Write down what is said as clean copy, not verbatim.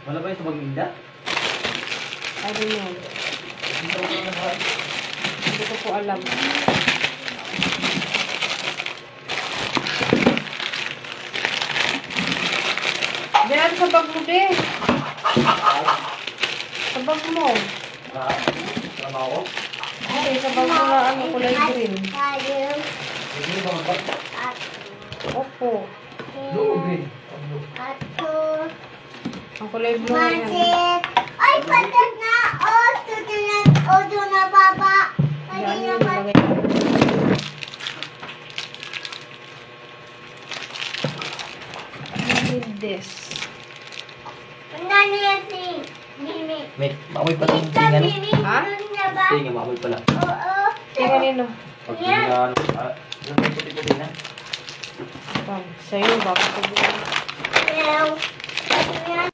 Wala ba yung tumag-inda? I don't know. Hindi ko po alam. Diyan sa bag mo, be. Sa bag mo. Trabaho ko? Okay, sa bag mo na ano, kulay green. Hindi ba mag-bag? Opo. Blue o green? Ang kulay blue na yan. Ay, patat na! Odo na, baba! Yan Pwede na yung ba? nilagay ko. I need this. Ang dami yan si Mimi. May, maamoy pa itong Tita tinga, no? Mimi, Ha? doon na ba? Tinga, maamoy pala. Oo. Tingnan nino. Pag tinga, yung may puti-puti na. Sa'yo, baka sabihin. Hello. Yan.